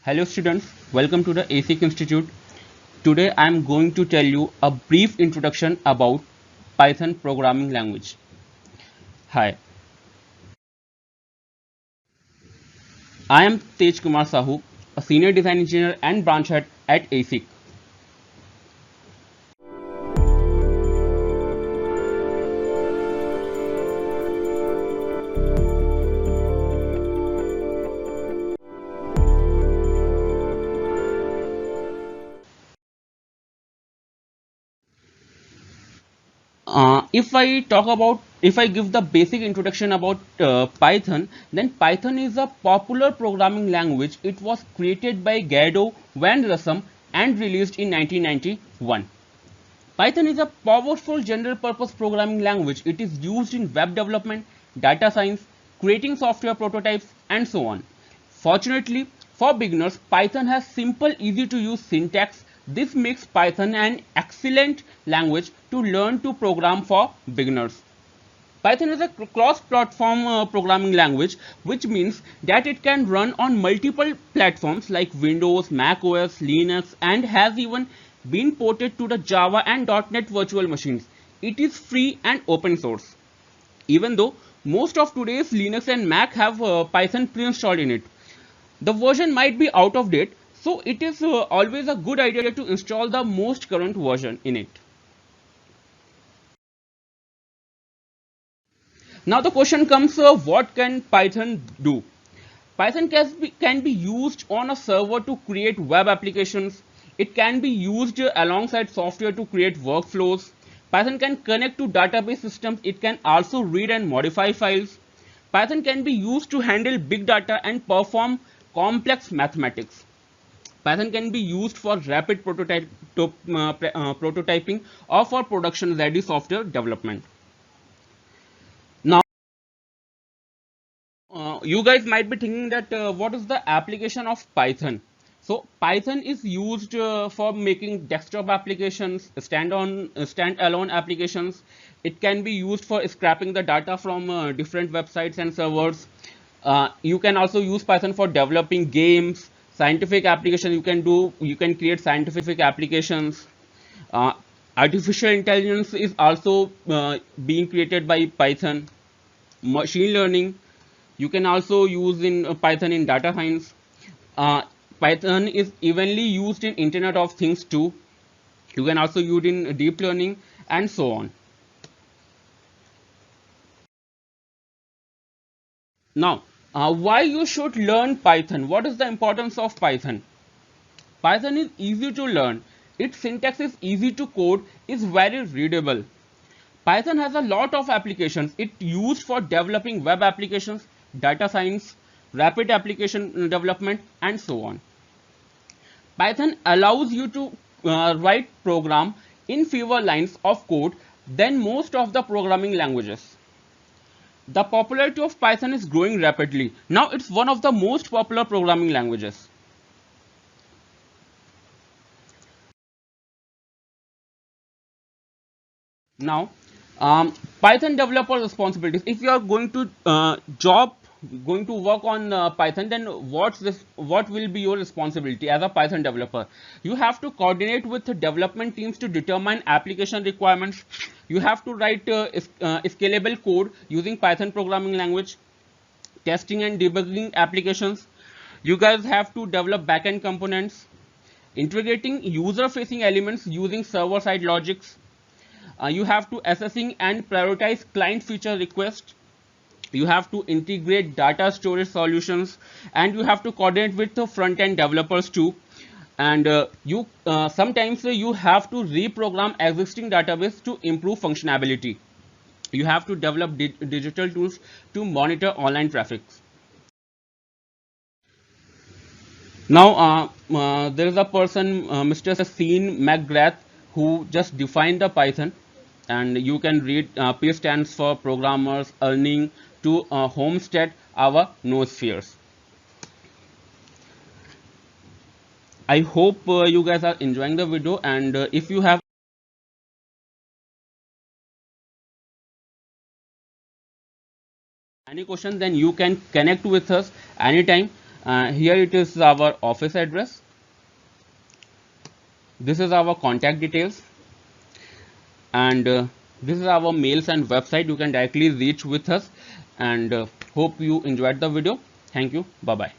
Hello students, welcome to the ASIC Institute. Today I am going to tell you a brief introduction about Python programming language. Hi, I am Tej Kumar Sahu, a senior design engineer and branch head at ASIC. If I give the basic introduction about Python, then Python is a popular programming language. It was created by Guido van Rossum and released in 1991. Python is a powerful general purpose programming language. It is used in web development, data science, creating software prototypes, and so on. Fortunately, for beginners, Python has simple, easy to use syntax. This makes Python an excellent language to learn to program for beginners. Python is a cross-platform programming language, which means that it can run on multiple platforms like Windows, Mac OS, Linux, and has even been ported to the Java and .NET virtual machines. It is free and open source. Even though most of today's Linux and Mac have Python pre-installed in it, the version might be out of date, so it is always a good idea to install the most current version in it. Now the question comes, what can Python do? Python can be used on a server to create web applications. It can be used alongside software to create workflows. Python can connect to database systems. It can also read and modify files. Python can be used to handle big data and perform complex mathematics. Python can be used for rapid prototyping or for production ready software development. Now, you guys might be thinking that what is the application of Python? So Python is used for making desktop applications, standalone applications. It can be used for scraping the data from different websites and servers. You can also use Python for developing games, scientific applications. You can create scientific applications. Uh, Artificial intelligence is also being created by Python. Machine learning, you can also use in Python in data science. uh, Python is evenly used in Internet of Things too. You can also use it in deep learning and so on. Now, why you should learn Python? What is the importance of Python? Python is easy to learn. Its syntax is easy to code, is very readable. Python has a lot of applications. It used for developing web applications, data science, rapid application development, and so on. Python allows you to write program in fewer lines of code than most of the programming languages. The popularity of Python is growing rapidly. Now it's one of the most popular programming languages. Now, Python developer responsibilities. If you are going to going to work on Python, then what will be your responsibility as a Python developer? You have to coordinate with the development teams to determine application requirements. You have to write scalable code using Python programming language, testing and debugging applications. You guys have to develop backend components, integrating user-facing elements using server-side logics. You have to assessing and prioritize client feature requests. You have to integrate data storage solutions, and you have to coordinate with the front end developers too. And you sometimes you have to reprogram existing database to improve functionality. You have to develop digital tools to monitor online traffic. Now, there is a person, Mr. Sean McGrath, who just defined the Python, and you can read P stands for programmers earning to homestead our noospheres. I hope you guys are enjoying the video, and if you have any question, then you can connect with us anytime. Here it is our office address. This is our contact details, and this is our mails and website. You can directly reach with us, and hope you enjoyed the video. Thank you. Bye bye.